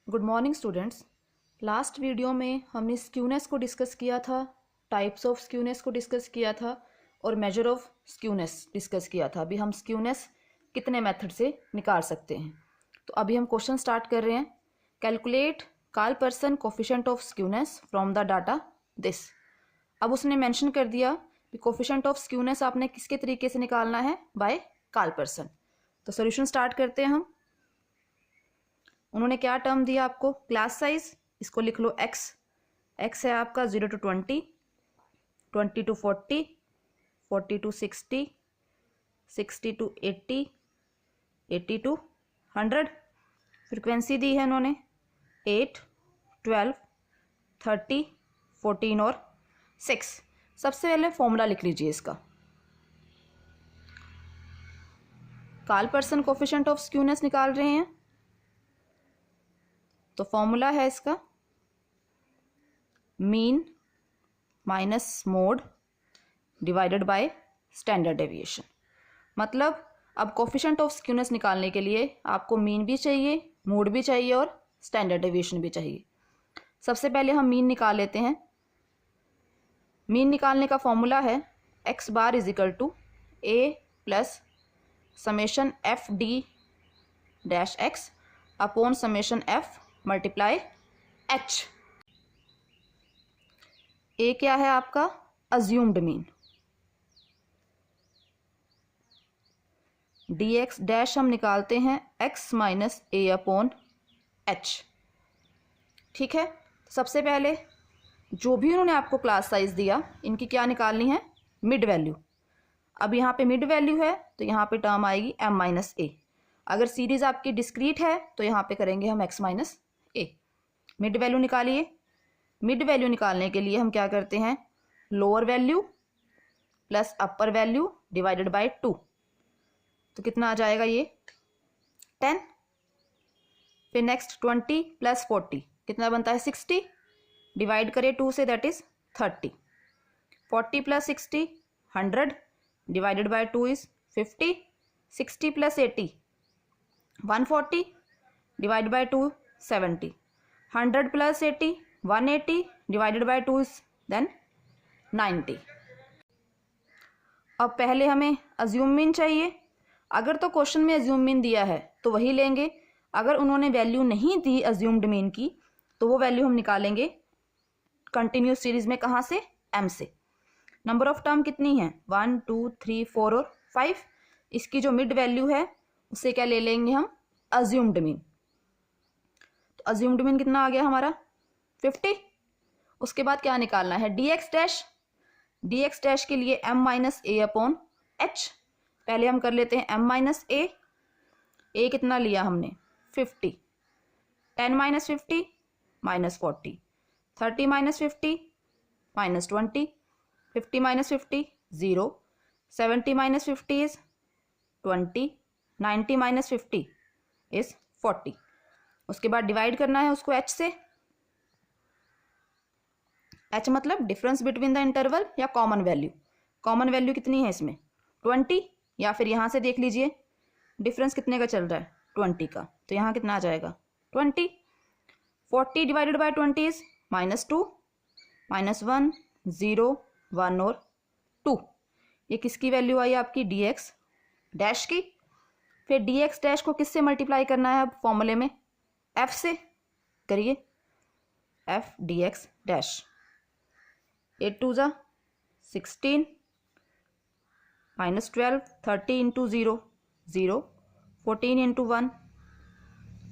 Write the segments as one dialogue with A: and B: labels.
A: Good morning students. Last video में हमने skewness को डिस्कस किया था, टाइप्स ऑफ स्क्यूनेस को डिस्कस किया था और मेजर ऑफ स्क्यूनेस डिस्कस किया था। अभी हम स्क्यूनेस कितने मेथड से निकाल सकते हैं, तो अभी हम क्वेश्चन स्टार्ट कर रहे हैं। Calculate Karl-person coefficient of skewness from the data this. अब उसने मेंशन कर दिया कि कोफिशिएंट ऑफ स्क्यूनेस आपने किसके तरीके से निकालना है, बाय कार्ल-पर्सन। तो सॉल्यूशन स्टार्ट करते हैं हम। उन्होंने क्या टर्म दिया आपको, क्लास साइज, इसको लिख लो एक्स। एक्स है आपका 0 to 20, 20 to 40, 40 to 60, 60 to 80, 80 to 100। Frequency दी है उन्होंने 8, 12, 30, 14 और 6। सबसे पहले फॉर्मूला लिख लीजिए इसका। कार्ल-पर्सन कोफिशिएंट ऑफ स्क्यूनेस निकाल रहे हैं, तो फॉर्मूला है इसका mean minus mode divided by standard deviation. मतलब अब कोफिशिएंट ऑफ स्क्यूनेस निकालने के लिए आपको मीन भी चाहिए, मोड भी चाहिए और स्टैंडर्ड डेविएशन भी चाहिए। सबसे पहले हम मीन निकाल लेते हैं। मीन निकालने का फॉर्मूला है X bar is equal to A plus summation F D dash X upon summation F multiply H. A क्या है आपका, assumed mean. D X dash हम निकालते हैं X minus A upon H. ठीक है, सबसे पहले जो भी उन्होंने आपको क्लास साइज दिया, इनकी क्या निकालनी है, मिड वैल्यू। अब यहाँ पे मिड वैल्यू है तो यहाँ पे टर्म आएगी एम माइनस ए। अगर सीरीज आपकी डिस्क्रीट है तो यहाँ पे करेंगे हम एक्स माइनस ए। मिड वैल्यू निकालिए। मिड वैल्यू निकालने के लिए हम क्या करते हैं, lower value plus upper value divided by 2। तो कितना आ जाएगा ये 10। फिर नेक्स्ट 20 प्लस 40 कितना बनता है 60, डिवाइड करें 2 से, that is 30। 40 plus 60 100, divided by 2 is 50। 60 plus 80 140, divide by 2 70। 100 plus 80 180, divided by 2 is then 90। अब पहले हमें अज्यूम मीन चाहिए। अगर तो क्वेश्चन में अज्यूम मीन दिया है तो वही लेंगे। अगर उन्होंने वैल्यू नहीं दी अज्यूम्ड मीन की, तो वो वैल्यू हम निकालेंगे कंटिन्यूस सीरीज में, कहाँ से, एम से। नंबर ऑफ टर्म कितनी है, 1 2 3 4 और 5। इसकी जो मिड वैल्यू है उसे क्या ले लेंगे हम, अज्यूम्ड मीन। तो अज्यूम्ड मीन कितना आ गया हमारा 50। उसके बाद क्या निकालना है, D X dash. D X dash के लिए M minus A upon H. पहले हम कर लेते हैं एम माइनस ए। ए कितना लिया हमने 50। 10 minus 50 minus 40। 30 minus 50 minus 20। 50 minus 50 0। 70 minus 50 is 20। 90 minus 50 is 40। उसके बाद डिवाइड करना है उसको एच से। एच मतलब डिफरेंस बिटवीन द इंटरवल या कॉमन वैल्यू। कॉमन वैल्यू कितनी है इसमें 20, या फिर यहाँ से देख लीजिए डिफरेंस कितने का चल रहा है 20 का, तो यहाँ कितना आ जाएगा 20। 40 डिवाइडेड बाय 20 इज -2, -1 0 1 और 2। ये किसकी वैल्यू आई आपकी, डी एक्स डैश की। फिर डी एक्स डैश को किससे मल्टीप्लाई करना है, अब फॉर्मूले में एफ से करिए। एफ डी एक्स डैश 8 2 जा 16 -12 30 इंटू 0 0 14 इंटू 1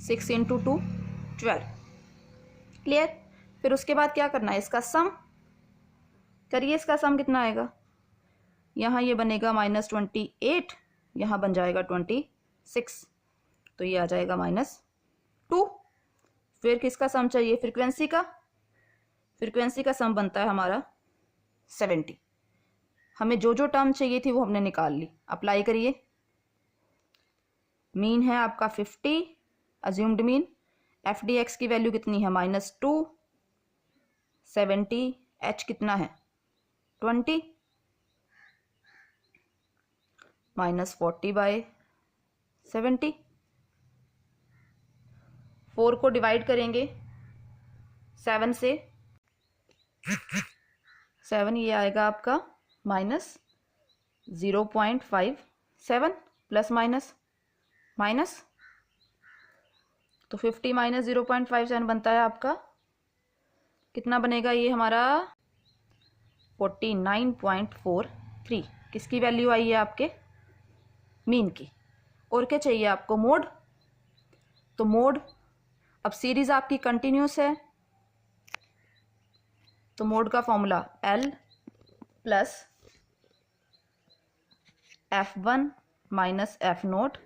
A: 6 इंटू 2 12। क्लियर। फिर उसके बाद क्या करना है, इसका सम करिए। इसका सम कितना आएगा, यहाँ ये बनेगा -28, यहाँ बन जाएगा 26, तो ये आ जाएगा -2। फिर किसका सम चाहिए, फ्रीक्वेंसी का। फ्रीक्वेंसी का सम बनता है हमारा 70। हमें जो जो टर्म चाहिए थी वो हमने निकाल ली। अप्लाई करिए। मीन है आपका 50 assumed mean. F D x की वैल्यू कितनी है -2। 70, एच कितना है 20, -40 बाय 70। 4 को डिवाइड करेंगे 7 से, 7 ये आएगा आपका -0.57 प्लस माइनस माइनस, तो 50 माइनस 0.57 बनता है आपका कितना बनेगा, ये हमारा 49.43। किसकी वैल्यू आई है आपके मीन की। और क्या चाहिए आपको, मोड। तो मोड, अब सीरीज आपकी कंटिन्यूस है तो मोड का formula L plus F1 minus F0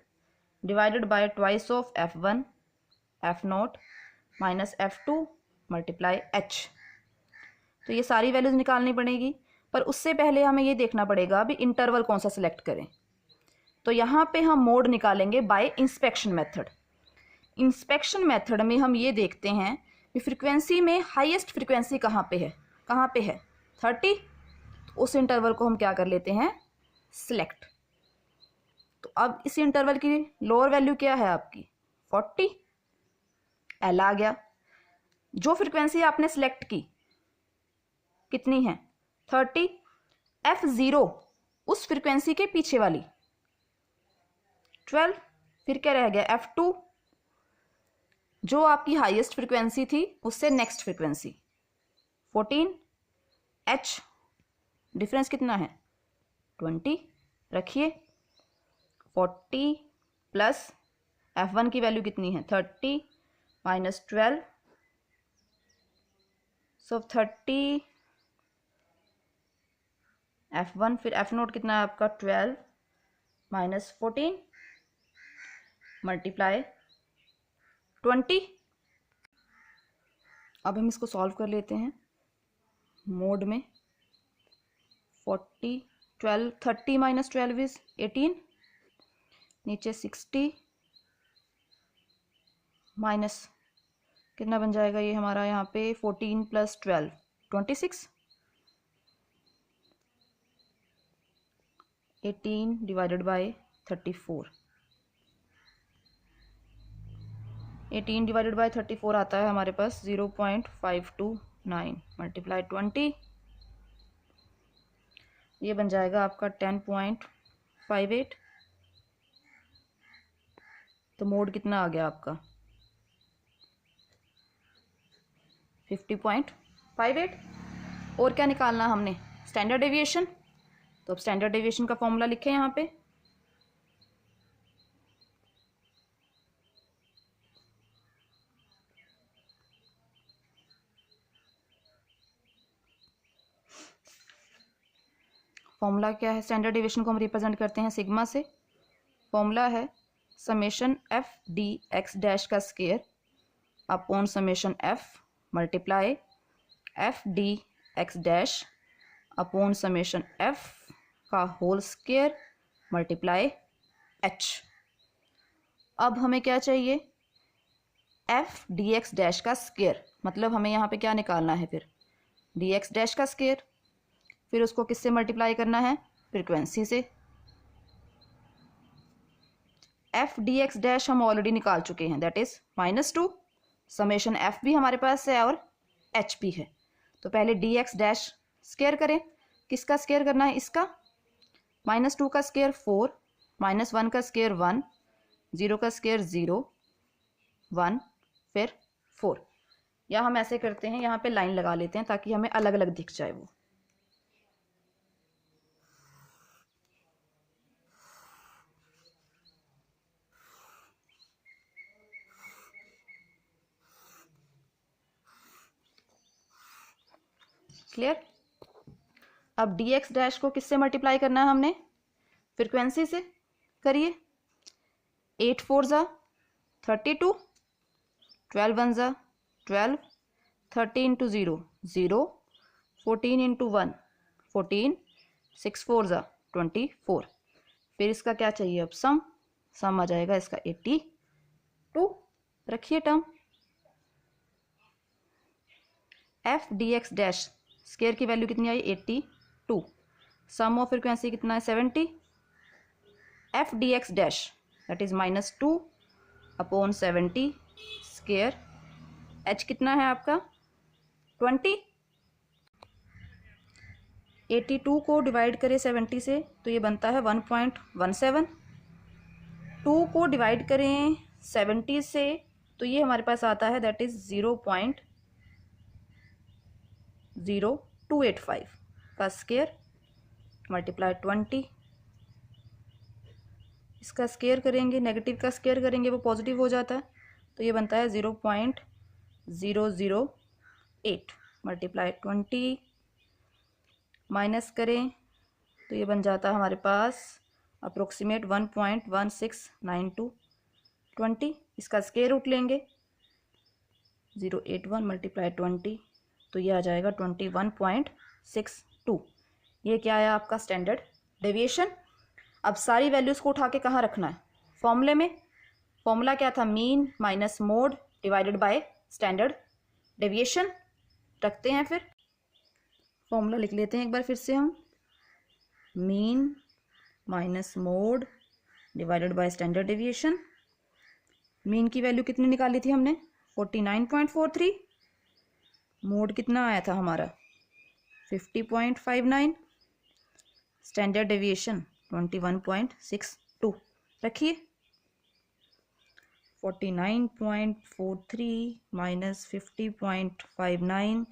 A: divided by twice of F1 F0 minus F2 multiply H। तो ये सारी वैल्यूज निकालनी पड़ेगी, पर उससे पहले हमें ये देखना पड़ेगा अभी इंटरवल कौन सा सिलेक्ट करें। तो यहाँ पे हम मोड निकालेंगे bye inspection method. Inspection method में हम ये देखते हैं कि फ्रीक्वेंसी में हाईएस्ट फ्रीक्वेंसी कहाँ पे है, 30। तो उस इंटरवल को हम क्या कर लेते हैं, सिलेक्ट। तो अब इस इंटरवल की लोअर वैल्यू क्या है आपकी 40, एल आ गया। जो फ्रीक्वेंसी आपने सिलेक्ट की कितनी है 30, F0 उस फ्रीक्वेंसी के पीछे वाली 12, फिर क्या रह गया F2 जो आपकी हाईएस्ट फ्रीक्वेंसी थी उससे नेक्स्ट फ्रीक्वेंसी 14, H डिफरेंस कितना है 20 रखिए, 40 प्लस F1 की वैल्यू कितनी है 30 माइनस 12, सो 30 F1, फिर F0 कितना है आपका 12 माइनस 14 मल्टीप्लाई 20। अब हम इसको सॉल्व कर लेते हैं मोड में। 40 12 30 माइनस 12 इज 18, नीचे 60 माइनस कितना बन जाएगा ये हमारा यहाँ पे 14 plus 12 26, 18 divided by 34, 18 divided by 34 आता है हमारे पास 0.529 मल्टीप्लाई 20, ये बन जाएगा आपका 10.58। तो मोड कितना आ गया आपका 50.58। और क्या निकालना हमने, स्टैंडर्ड डेविएशन। तो अब स्टैंडर्ड डेविएशन का फॉर्मूला लिखें यहाँ पे, फॉर्मूला क्या है, स्टैंडर्ड डेविएशन को हम रिप्रेजेंट करते हैं सिग्मा से। फॉर्मूला है summation F D X dash का square upon summation F multiply F D X dash upon summation F का होल स्क्वायर मल्टीप्लाई एच। अब हमें क्या चाहिए, एफ डी एक्स डैश का स्क्वायर, मतलब हमें यहाँ पे क्या निकालना है फिर डी एक्स डैश का स्क्वायर, फिर उसको किससे मल्टीप्लाई करना है फ्रीक्वेंसी से। एफ डी एक्स डैश हम ऑलरेडी निकाल चुके हैं, दैट इज -2, समेशन एफ भी हमारे पास है और एच भी है। तो पहले डी एक्स डैश स्क्वायर करें, किसका स्क्वायर करना है इसका, -2 का स्क्वायर 4, -1 का स्क्वायर 1, 0 का स्क्वायर 0, 1 फिर 4। या हम ऐसे करते हैं यहाँ पे लाइन लगा लेते हैं ताकि हमें अलग अलग दिख जाए वो। क्लियर। अब डी एक्स डैश को किससे मल्टीप्लाई करना है हमने, फ्रीक्वेंसी से करिए। 8 4 ज़ा 32, 12 1 ज़ा 12, 30 इंटू 0 0, 14 इंटू 1 14, 6 4 ज़ा 24। फिर इसका क्या चाहिए अब सम आ जाएगा इसका 82। रखिए term F D X dash square की वैल्यू कितनी आई 82, सम ऑफ फ्रीक्वेंसी कितना है 70, F D X dash that is -2 upon 70 square. H कितना है आपका 20। 82 को डिवाइड करें 70 से तो ये बनता है 1.17। 2 को डिवाइड करें 70 से तो ये हमारे पास आता है दैट इज़ 0.0285 का स्क्वायर मल्टीप्लाई 20। इसका स्क्वायर करेंगे, नेगेटिव का स्क्वायर करेंगे वो पॉजिटिव हो जाता है, तो ये बनता है 0.008 मल्टीप्लाई 20। माइनस करें तो ये बन जाता है हमारे पास अप्रोक्सीमेट 1.1692। 20 इसका स्क्वायर रूट लेंगे 081 मल्टीप्लाई 20 तो ये आ जाएगा 21.62। ये क्या है आपका स्टैंडर्ड डेविएशन। अब सारी वैल्यूज़ को उठा के कहाँ रखना है, फॉर्मूले में। फॉर्मूला क्या था, mean minus mode divided by standard deviation. रखते हैं फिर फॉर्मूला लिख लेते हैं एक बार फिर से हम। Mean minus mode divided by standard deviation. Mean की वैल्यू कितनी निकाली थी हमने 49.43। मोड कितना आया था हमारा 50.59। Standard deviation 21.62। रखिए 49.43 माइनस 50.59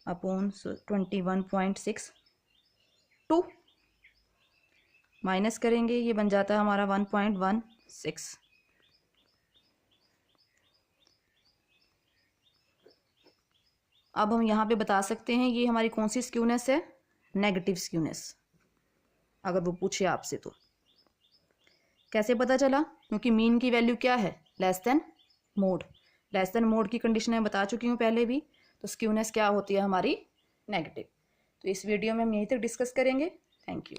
A: अपॉन 21.62 माइनस करेंगे, ये बन जाता है हमारा 1.16। अब हम यहाँ पे बता सकते हैं ये हमारी कौन सी स्क्यूनेस है, नेगेटिव स्क्यूनेस, अगर वो पूछे आपसे तो। कैसे पता चला, क्योंकि मीन की वैल्यू क्या है less than mode. Less than mode की कंडीशन मैं बता चुकी हूँ पहले भी, तो स्क्यूनेस क्या होती है हमारी नेगेटिव। तो इस वीडियो में हम यहीं तक डिस्कस करेंगे। Thank you.